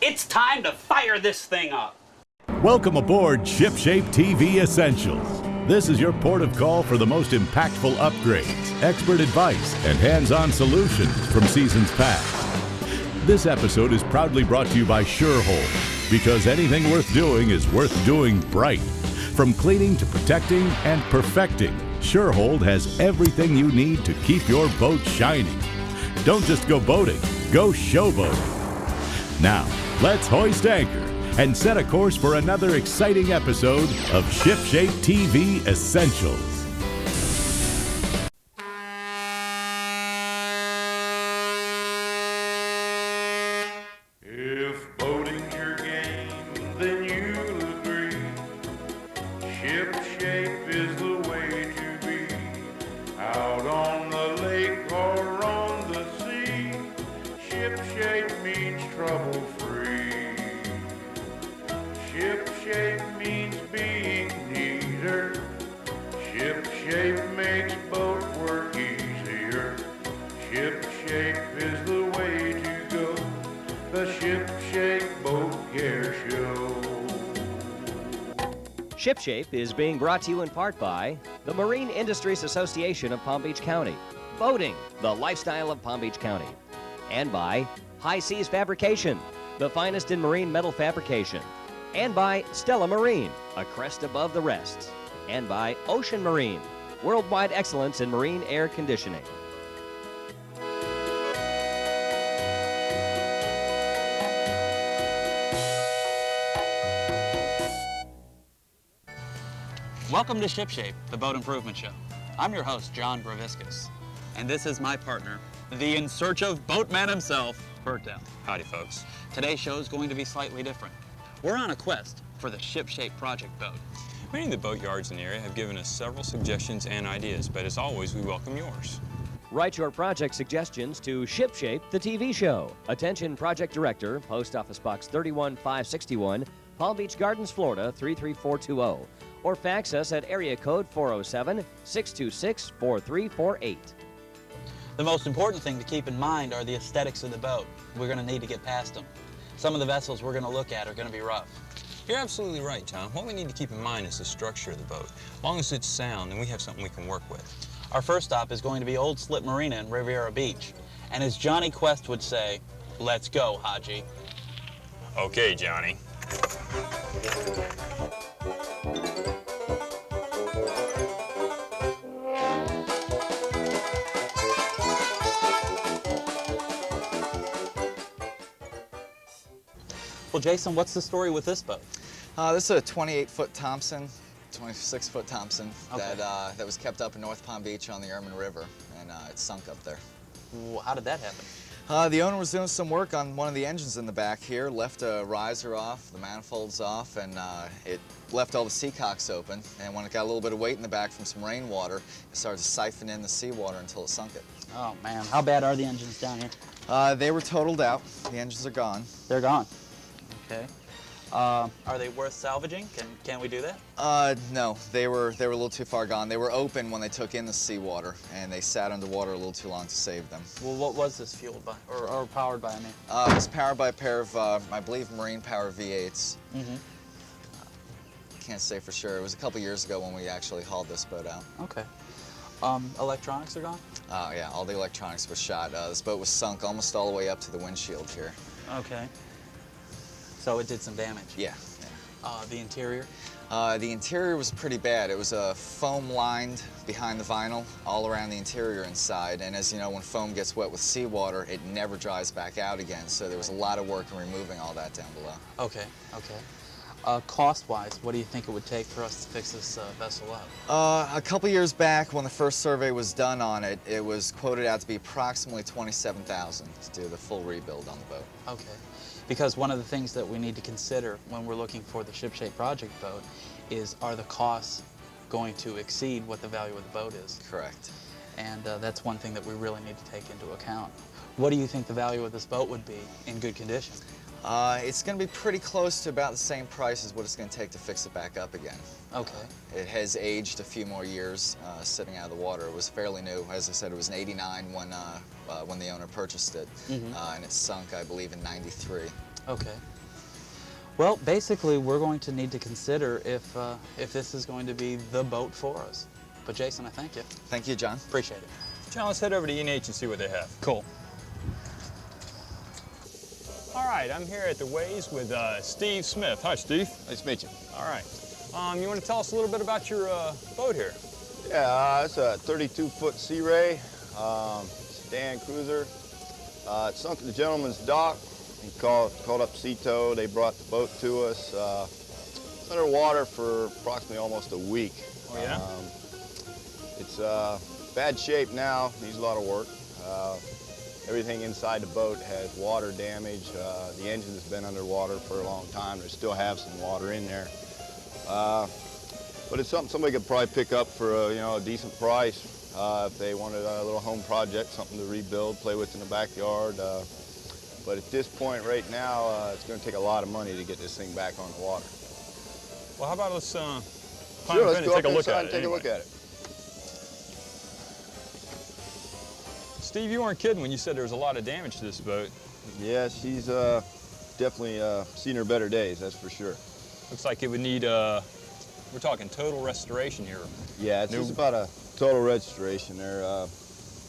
It's time to fire this thing up. Welcome aboard ShipShape TV Essentials. This is your port of call for the most impactful upgrades, expert advice, and hands-on solutions from seasons past. This episode is proudly brought to you by SureHold, because anything worth doing is worth doing bright. From cleaning to protecting and perfecting, SureHold has everything you need to keep your boat shining. Don't just go boating, go showboating. Now, let's hoist anchor and set a course for another exciting episode of ShipShape TV Essentials. If boating's your game, then you'll agree. ShipShape is the way to be. Out on the lake or on the sea, ShipShape means trouble-free. ShipShape means being neater. ShipShape makes boat work easier. ShipShape is the way to go. The ShipShape Boat Care Show. ShipShape is being brought to you in part by the Marine Industries Association of Palm Beach County, boating, the lifestyle of Palm Beach County, and by High Seas Fabrication, the finest in marine metal fabrication, and by Stella Marine, a crest above the rest, and by Ocean Marine, worldwide excellence in marine air conditioning. Welcome to ShipShape, the boat improvement show. I'm your host, John Graviscus, and this is my partner, the in search of boatman himself, Bert Dell. Howdy, folks. Today's show is going to be slightly different. We're on a quest for the ShipShape project boat. Many of the boatyards in the area have given us several suggestions and ideas, but as always, we welcome yours. Write your project suggestions to ShipShape, the TV show. Attention Project Director, Post Office Box 31561, Palm Beach Gardens, Florida 33420. Or fax us at area code 407-626-4348. The most important thing to keep in mind are the aesthetics of the boat. We're going to need to get past them. Some of the vessels we're going to look at are going to be rough. You're absolutely right, Tom. What we need to keep in mind is the structure of the boat. As long as it's sound, then we have something we can work with. Our first stop is going to be Old Slip Marina in Riviera Beach. And as Johnny Quest would say, let's go, Haji. Okay, Johnny. Well, Jason, what's the story with this boat? This is a 28-foot Thompson, 26-foot Thompson Okay. that was kept up in North Palm Beach on the Ermine River, and it sunk up there. Well, how did that happen? The owner was doing some work on one of the engines in the back here, left a riser off, the manifolds off, and it left all the seacocks open. And when it got a little bit of weight in the back from some rainwater, it started to siphon in the seawater until it sunk it. Oh, man. How bad are the engines down here? They were totaled out. The engines are gone. They're gone. Okay. Are they worth salvaging? Can we do that? No, they were a little too far gone. They were open when they took in the seawater, and they sat underwater a little too long to save them. Well, what was this fueled by, or powered by, I mean? It was powered by a pair of, I believe, Marine Power V8s. Mm-hmm. Can't say for sure. It was a couple years ago when we actually hauled this boat out. Okay. Electronics are gone? Yeah, all the electronics were shot. This boat was sunk almost all the way up to the windshield here. Okay. So it did some damage? Yeah. The interior? The interior was pretty bad. It was foam lined behind the vinyl all around the interior inside, and as you know, when foam gets wet with seawater, it never dries back out again, so there was a lot of work in removing all that down below. Okay, okay. Cost-wise, what do you think it would take for us to fix this vessel up? A couple years back, when the first survey was done on it, it was quoted out to be approximately $27,000 to do the full rebuild on the boat. Okay. Because one of the things that we need to consider when we're looking for the ShipShape project boat is, are the costs going to exceed what the value of the boat is? Correct. And that's one thing that we really need to take into account. What do you think the value of this boat would be in good condition? It's going to be pretty close to about the same price as what it's going to take to fix it back up again. Okay. It has aged a few more years sitting out of the water. It was fairly new. As I said, it was in '89 when the owner purchased it, and it sunk, I believe, in '93. Okay. Well, basically, we're going to need to consider if this is going to be the boat for us. But Jason, I thank you. Thank you, John. Appreciate it. John, let's head over to E&H and see what they have. Cool. All right, I'm here at the Ways with Steve Smith. Hi, Steve. Nice to meet you. All right. You want to tell us a little bit about your boat here? Yeah, it's a 32-foot Sea Ray, sedan cruiser. It sunk at the gentleman's dock. He called up Sea Tow. They brought the boat to us. It's underwater for approximately almost a week. Oh, yeah? It's bad shape now, needs a lot of work. Everything inside the boat has water damage. The engine has been underwater for a long time. They still have some water in there. But it's something somebody could probably pick up for a decent price if they wanted a little home project, something to rebuild, play with in the backyard. But at this point right now, it's going to take a lot of money to get this thing back on the water. Well, how about let's Sure, let's go take a up look inside at and it. take a anyway. look at it. Steve, you weren't kidding when you said there was a lot of damage to this boat. Yeah, she's definitely seen her better days, that's for sure. Looks like it would need, we're talking total restoration here. Yeah, it's just about a total restoration. There,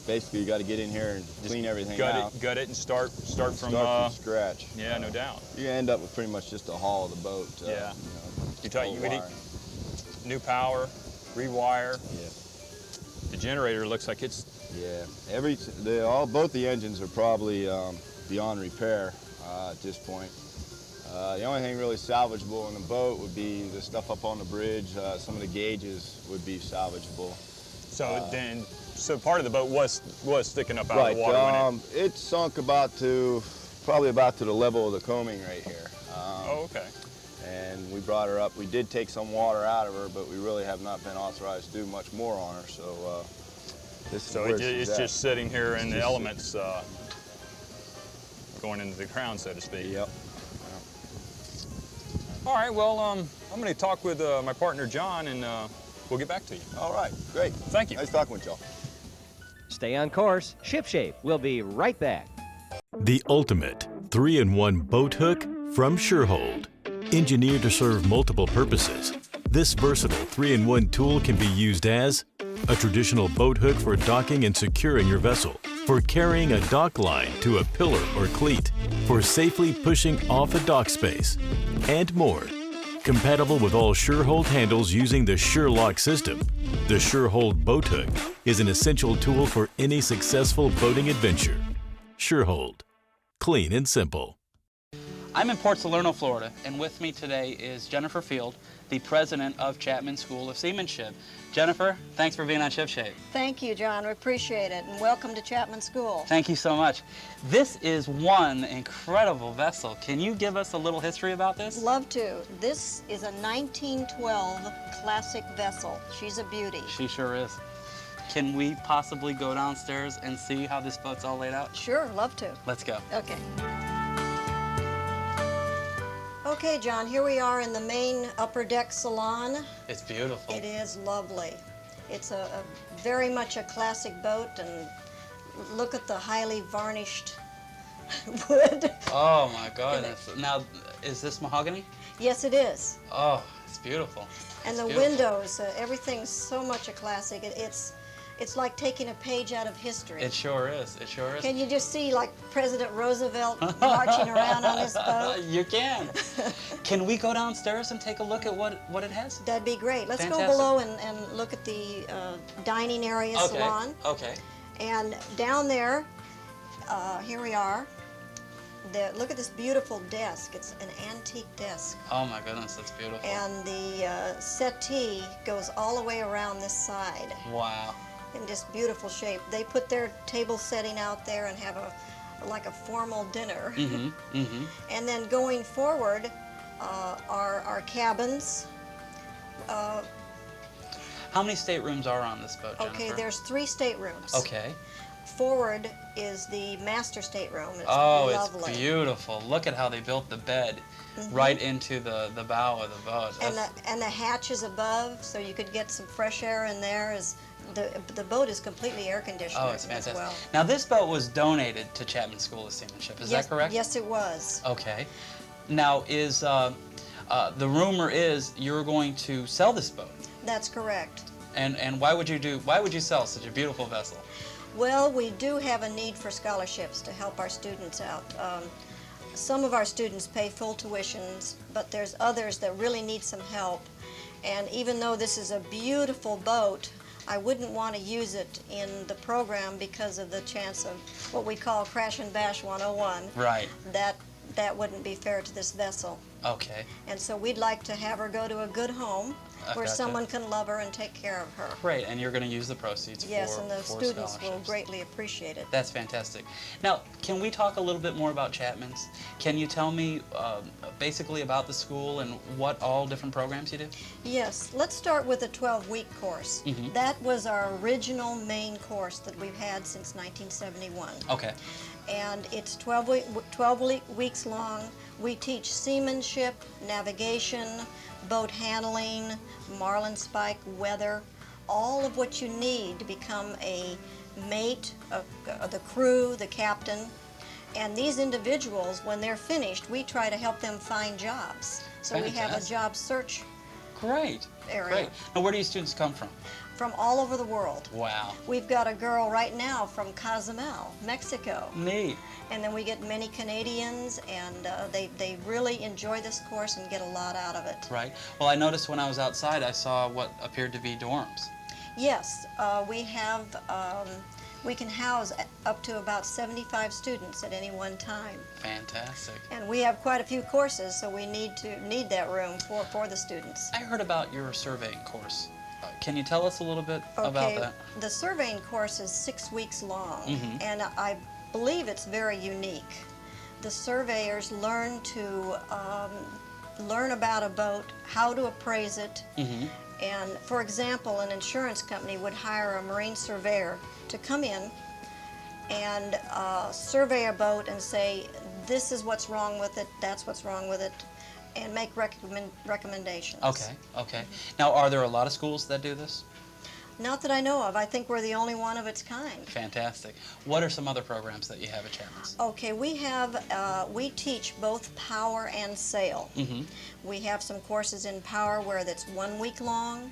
basically, you got to get in here and clean everything out. Gut it and start from Scratch. Yeah, no doubt. You end up with pretty much just a hull of the boat. Yeah. You would wiring. new power, rewire. Yeah. The generator looks like it's. Yeah. Both the engines are probably beyond repair at this point. The only thing really salvageable in the boat would be the stuff up on the bridge. Some of the gauges would be salvageable. So part of the boat was sticking up out of the water. When it sunk probably about to the level of the coaming right here. Oh, okay. And we brought her up. We did take some water out of her, but we really have not been authorized to do much more on her. So this is where she's it's at. just sitting here in the elements, going into the crown, so to speak. Yep. All right. Well, I'm going to talk with my partner John, and we'll get back to you. All right. Great. Thank you. Nice talking with y'all. Stay on course. Shipshape. We'll be right back. The ultimate 3-in-1 boat hook from Surehold. Engineered to serve multiple purposes, this versatile 3-in-1 tool can be used as a traditional boat hook for docking and securing your vessel, for carrying a dock line to a pillar or cleat, for safely pushing off a dock space, and more. Compatible with all Surehold handles using the SureLock system, the Surehold boat hook is an essential tool for any successful boating adventure. Surehold. Clean and simple. I'm in Port Salerno, Florida, and with me today is Jennifer Field, the president of Chapman School of Seamanship. Jennifer, thanks for being on Shipshape. Thank you, John. We appreciate it, and welcome to Chapman School. Thank you so much. This is one incredible vessel. Can you give us a little history about this? Love to. This is a 1912 classic vessel. She's a beauty. She sure is. Can we possibly go downstairs and see how this boat's all laid out? Sure, love to. Let's go. Okay. Okay, John, here we are in the main upper deck salon. It's beautiful. It is lovely. It's a very much a classic boat, and look at the highly varnished wood. Oh my goodness. Now, is this mahogany? Yes, it is. Oh, it's beautiful. And the beautiful. windows, everything's so much a classic. It's like taking a page out of history. It sure is. It sure is. Can you just see like President Roosevelt marching around on this boat? You can. Can we go downstairs and take a look at what it has? That'd be great. Let's Fantastic. go below and look at the dining area salon. Okay. And down there, here we are. Look at this beautiful desk. It's an antique desk. Oh my goodness, that's beautiful. And the settee goes all the way around this side. Wow. In just beautiful shape. They put their table setting out there and have like a formal dinner. Mm-hmm. Mm-hmm. And then going forward are our cabins. How many staterooms are on this boat, Jennifer? Okay, there's 3 staterooms. Okay. Forward is the master stateroom. It's lovely. It's beautiful. Look at how they built the bed right into the bow of the boat. And the hatches above, so you could get some fresh air in there, is the boat is completely air conditioned Oh, it's as fantastic. well. Now, this boat was donated to Chapman School of Seamanship. Is that correct? Yes, it was. Okay. Now, is the rumor is you're going to sell this boat? That's correct. And why would you sell such a beautiful vessel? Well, we do have a need for scholarships to help our students out. Some of our students pay full tuitions, but there's others that really need some help. And even though this is a beautiful boat, I wouldn't want to use it in the program because of the chance of what we call crash and bash 101. Right. That wouldn't be fair to this vessel. Okay. And so we'd like to have her go to a good home where Gotcha. someone can love her and take care of her. Great, and you're going to use the proceeds Yes, for and the for students will scholarships. greatly appreciate it. That's fantastic. Now, can we talk a little bit more about Chapman's? Can you tell me basically about the school and what all different programs you do? Yes, let's start with a 12-week course. Mhm. That was our original main course that we've had since 1971. Okay. And it's 12 weeks long. We teach seamanship, navigation, boat handling, marlin spike, weather, all of what you need to become a mate of the crew, the captain. And these individuals, when they're finished, we try to help them find jobs. So we have a Fantastic. job search Great. area Great. Now, where do your students come from? from all over the world. Wow. We've got a girl right now from Cozumel, Mexico. Neat. And then we get many Canadians, and they really enjoy this course and get a lot out of it. Right. Well, I noticed when I was outside, I saw what appeared to be dorms. Yes, we can house up to about 75 students at any one time. Fantastic. And we have quite a few courses, so we need that room for the students. I heard about your surveying course. Can you tell us a little bit about that? The surveying course is 6 weeks long, Mhm. and I believe it's very unique. The surveyors learn to learn about a boat, how to appraise it, Mm-hmm. and for example, an insurance company would hire a marine surveyor to come in and survey a boat and say, this is what's wrong with it, that's what's wrong with it, and make recommendations. Okay, okay. Now, are there a lot of schools that do this? Not that I know of. I think we're the only one of its kind. Fantastic. What are some other programs that you have at Chapman's? Okay, we teach both power and sail. Mm-hmm. We have some courses in power where that's 1 week long,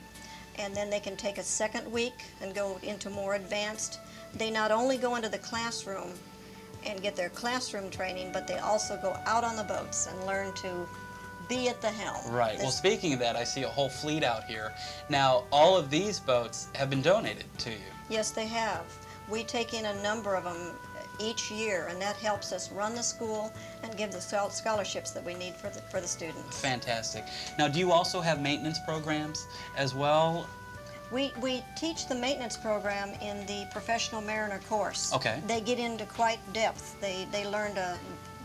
and then they can take a second week and go into more advanced. They not only go into the classroom and get their classroom training, but they also go out on the boats and learn to be at the helm. Right. Well, speaking of that, I see a whole fleet out here. Now, all of these boats have been donated to you. Yes, they have. We take in a number of them each year, and that helps us run the school and give the scholarships that we need for the students. Fantastic. Now, do you also have maintenance programs as well? We teach the maintenance program in the professional mariner course. Okay. They get into quite depth. They learn to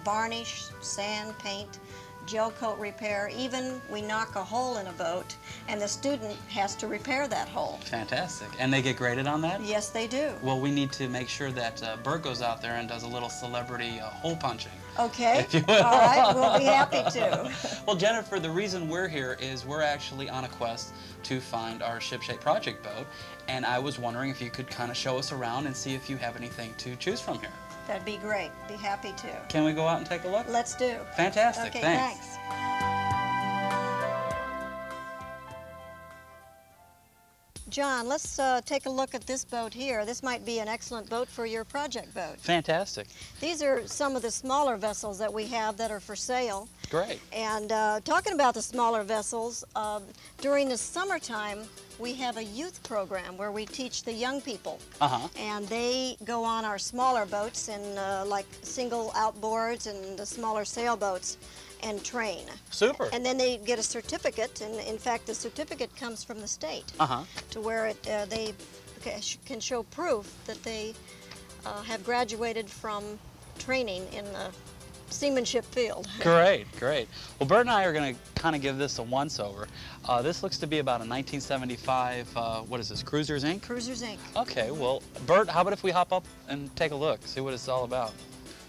varnish, sand, paint, gel coat repair. Even we knock a hole in a boat and the student has to repair that hole. Fantastic. And they get graded on that? Yes, they do. Well, we need to make sure that Bert goes out there and does a little celebrity hole punching. Okay. If you will. All right, we'll be happy to. Well, Jennifer, the reason we're here is we're actually on a quest to find our shipshape project boat, and I was wondering if you could kind of show us around and see if you have anything to choose from here. That'd be great. Be happy to. Can we go out and take a look? Let's do. Fantastic. Okay, Thanks. John, let's take a look at this boat here. This might be an excellent boat for your project boat. Fantastic. These are some of the smaller vessels that we have that are for sale. Great. And talking about the smaller vessels, during the summertime, we have a youth program where we teach the young people. Uh-huh. And they go on our smaller boats and like single outboards and the smaller sailboats and train. Super. And then they get a certificate, and in fact the certificate comes from the state Uh-huh. to where they can show proof that they have graduated from training in the seamanship field. Great, great. Well, Bert and I are going to kind of give this a once-over. This looks to be about a 1975, what is this, Cruisers, Inc.? Cruisers, Inc. Okay, well, Bert, how about if we hop up and take a look, see what it's all about?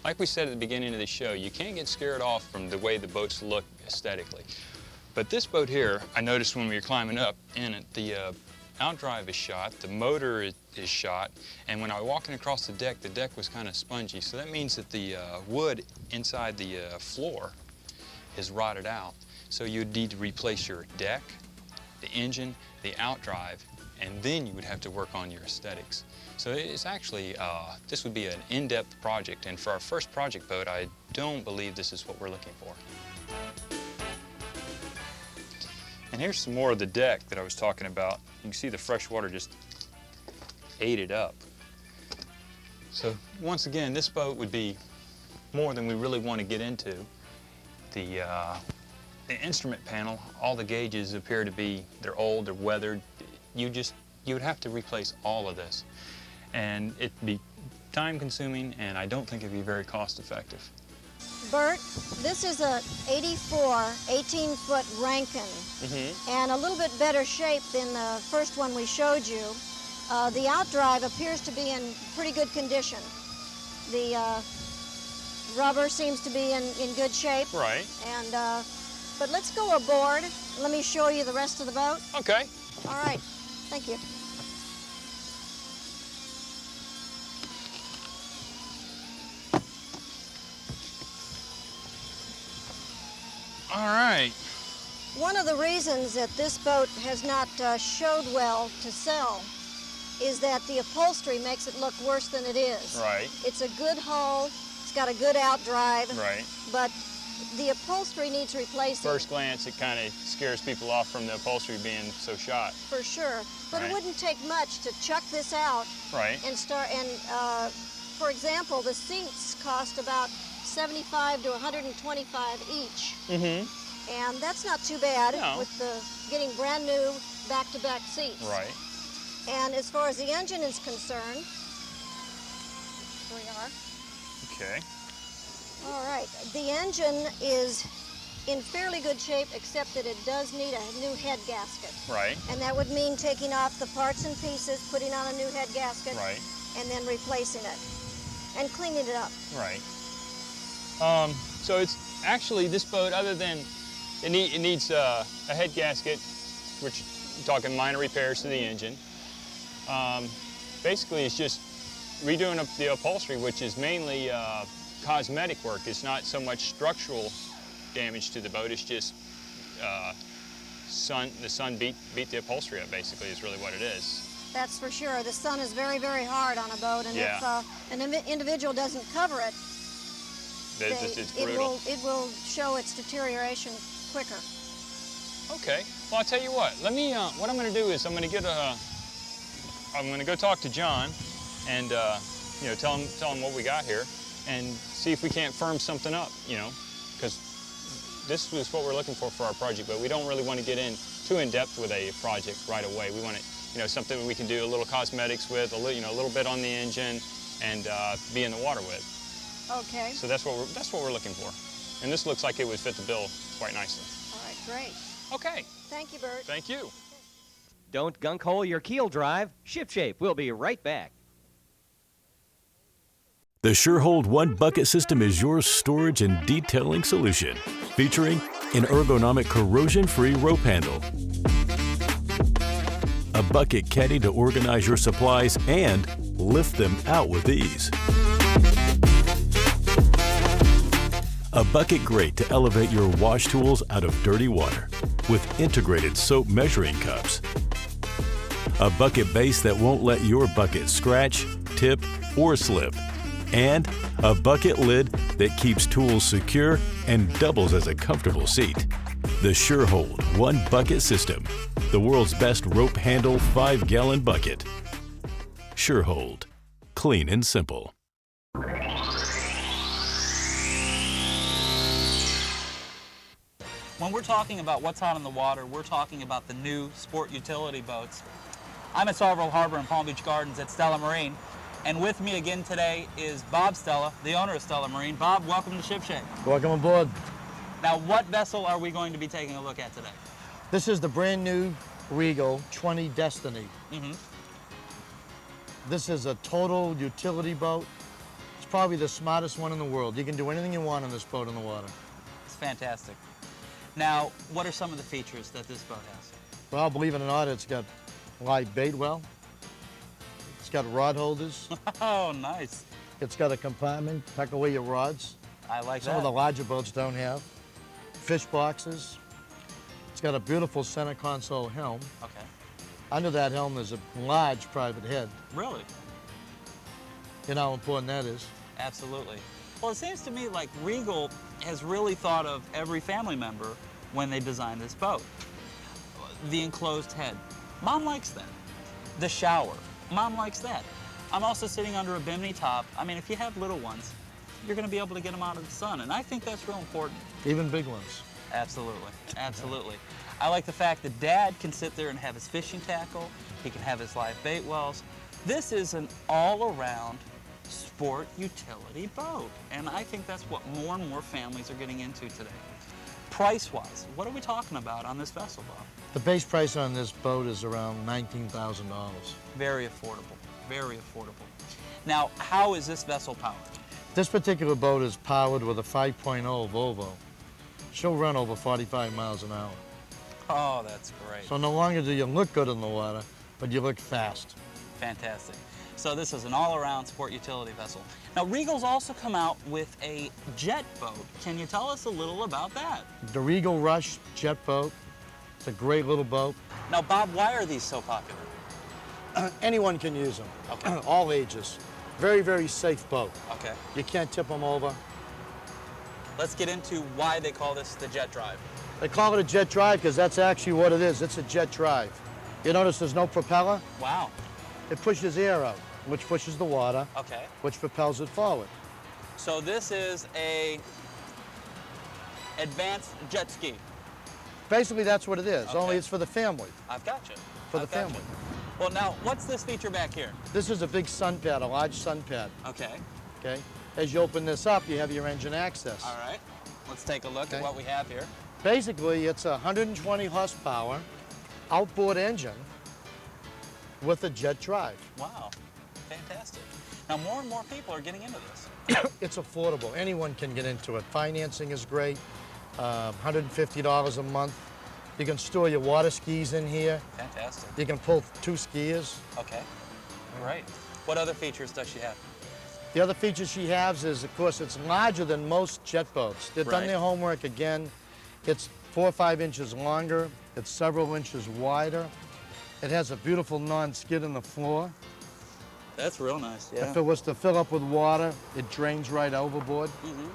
Like we said at the beginning of the show, you can't get scared off from the way the boats look aesthetically. But this boat here, I noticed when we were climbing up in it, outdrive is shot, the motor is shot, and when I was walking across the deck was kind of spongy. So that means that the wood inside the floor is rotted out. So you'd need to replace your deck, the engine, the outdrive, and then you would have to work on your aesthetics. So it's actually, this would be an in-depth project, and for our first project boat, I don't believe this is what we're looking for. And here's some more of the deck that I was talking about. You can see the fresh water just ate it up. So once again, this boat would be more than we really want to get into. The instrument panel, all the gauges appear to be, they're old, they're weathered. You would have to replace all of this. And it'd be time consuming, and I don't think it'd be very cost effective. Bert, this is a 84 18-foot Rankin, and a little bit better shape than the first one we showed you. The outdrive appears to be in pretty good condition. The rubber seems to be in good shape. Right. And but let's go aboard. Let me show you the rest of the boat. Okay. All right. Thank you. All right. One of the reasons that this boat has not showed well to sell is that the upholstery makes it look worse than it is. Right. It's a good hull, it's got a good outdrive, Right. but the upholstery needs replacing. First glance, it kind of scares people off from the upholstery being so shot. For sure. But Right. it wouldn't take much to chuck this out Right. and start, and for example, the seats cost about $75 to $125 each. And that's not too bad No. with the getting brand new back-to-back seats. Right. And as far as the engine is concerned, here we are. Okay. All right, the engine is in fairly good shape, except that it does need a new head gasket. Right. And that would mean taking off the parts and pieces, putting on a new head gasket, Right. and then replacing it and cleaning it up. Right. So it's actually, this boat, other than it needs a head gasket, which we're talking minor repairs to the engine. Basically, it's just redoing up the upholstery, which is mainly cosmetic work. It's not so much structural damage to the boat. It's just the sun beat the upholstery up, basically, is really what it is. That's for sure. The sun is very, very hard on a boat, and Yeah. if an individual doesn't cover it, It's brutal. it will show its deterioration quicker. Okay. Well, I'll tell you what. Let me. What I'm going to do is I'm going to go talk to John, and you know, tell him what we got here, and see if we can't firm something up. You know, because this was what we're looking for our project, but we don't really want to get too in depth with a project right away. We want to, you know, something we can do a little cosmetics with, a little bit on the engine, and be in the water with. Okay. So that's what we're looking for, and this looks like it would fit the bill quite nicely. All right, great. Okay. Thank you, Bert. Thank you. Don't gunk hole your keel drive. Shipshape. We'll be right back. The SureHold One Bucket System is your storage and detailing solution, featuring an ergonomic corrosion-free rope handle, a bucket caddy to organize your supplies and lift them out with ease, a bucket grate to elevate your wash tools out of dirty water with integrated soap measuring cups, a bucket base that won't let your bucket scratch, tip, or slip, and a bucket lid that keeps tools secure and doubles as a comfortable seat. The SureHold One Bucket System, the world's best rope handle 5-gallon bucket. SureHold, clean and simple. When we're talking about what's hot on the water, we're talking about the new sport utility boats. I'm at Salvage Harbor in Palm Beach Gardens at Stella Marine, and with me again today is Bob Stella, the owner of Stella Marine. Bob, welcome to Shipshape. Welcome aboard. Now, what vessel are we going to be taking a look at today? This is the brand new Regal 20 Destiny. This is a total utility boat. It's probably the smartest one in the world. You can do anything you want on this boat in the water. It's fantastic. Now, what are some of the features that this boat has? Well, believe it or not, it's got live bait well. It's got rod holders. Oh, nice. It's got a compartment, tuck away your rods. I like Some that. of the larger boats don't have. Fish boxes. It's got a beautiful center console helm. Okay. Under that helm is a large private head. Really? You know how important that is. Absolutely. Well, it seems to me like Regal has really thought of every family member when they designed this boat. The enclosed head. Mom likes that. The shower. Mom likes that. I'm also sitting under a bimini top. I mean, if you have little ones, you're going to be able to get them out of the sun, and I think that's real important. Even big ones. Absolutely, absolutely. I like the fact that Dad can sit there and have his fishing tackle. He can have his live bait wells. This is an all-around sport utility boat, and I think that's what more and more families are getting into today. Price-wise, what are we talking about on this vessel, Bob? The base price on this boat is around $19,000. Very affordable, very affordable. Now, how is this vessel powered? This particular boat is powered with a 5.0 Volvo. She'll run over 45 miles an hour. Oh, that's great. So no longer do you look good in the water, but you look fast. Fantastic. So this is an all-around sport utility vessel. Now, Regal's also come out with a jet boat. Can you tell us a little about that? The Regal Rush jet boat. It's a great little boat. Now, Bob, why are these so popular? Anyone can use them, Okay. all ages. Very, very safe boat. Okay. You can't tip them over. Let's get into why they call this the jet drive. They call it a jet drive because that's actually what it is. It's a jet drive. You notice there's no propeller? Wow. It pushes air out, which pushes the water, Okay. which propels it forward. So this is a advanced jet ski. Basically, that's what it is, Okay. only it's for the family. I've got you. For the I've got family. you. Well, now, what's this feature back here? This is a big sun pad, a large sun pad, Okay. okay? As you open this up, you have your engine access. All right. Let's take a look at Okay. what we have here. Basically, it's a 120 horsepower outboard engine with a jet drive. Wow. Fantastic. Now, more and more people are getting into this. It's affordable. Anyone can get into it. Financing is great, $150 a month. You can store your water skis in here. Fantastic. You can pull 2 skiers. Okay. Great. What other features does she have? The other feature she has is, of course, it's larger than most jet boats. They've done Right. their homework again. It's 4 or 5 inches longer. It's several inches wider. It has a beautiful non-skid in the floor. That's real nice. Yeah. If it was to fill up with water, it drains right overboard. Mm-hmm.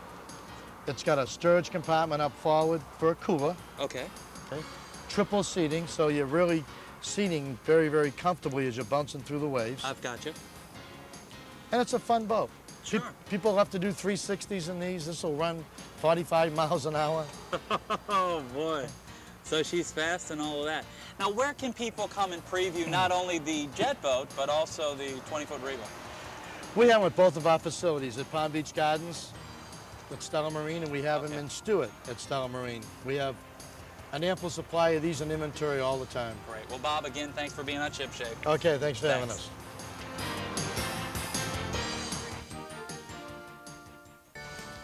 It's got a storage compartment up forward for a cooler. Okay. Okay. Triple seating, so you're really seating very, very comfortably as you're bouncing through the waves. I've got you. And it's a fun boat. Sure. People love to do 360s in these. This will run 45 miles an hour. Oh, boy. So she's fast and all of that. Now, where can people come and preview not only the jet boat, but also the 20-foot Regal? We have them at both of our facilities, at Palm Beach Gardens, at Stella Marine, and we have them Okay. in Stewart at Stella Marine. We have an ample supply of these in inventory all the time. Great. Well, Bob, again, thanks for being on Ship Shape. Okay, thanks for having Thanks. us.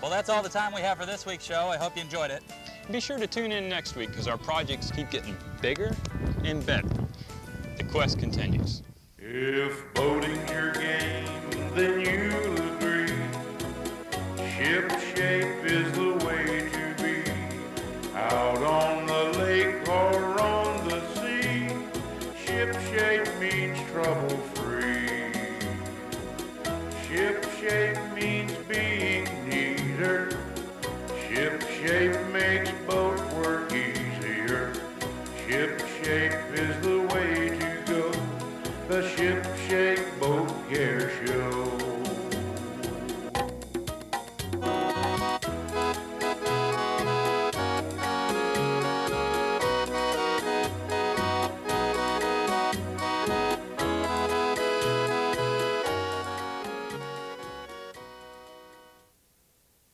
Well, that's all the time we have for this week's show. I hope you enjoyed it. Be sure to tune in next week because our projects keep getting bigger and better. The quest continues. If boating's your game, then you'll agree. Ship shape is the way to be. Out on the lake or on the sea, ship shape means trouble-free. Ship shape means being neater. Ship shape makes boat work easier. Ship shape is the way to go. The Ship Shape Boat Care Show.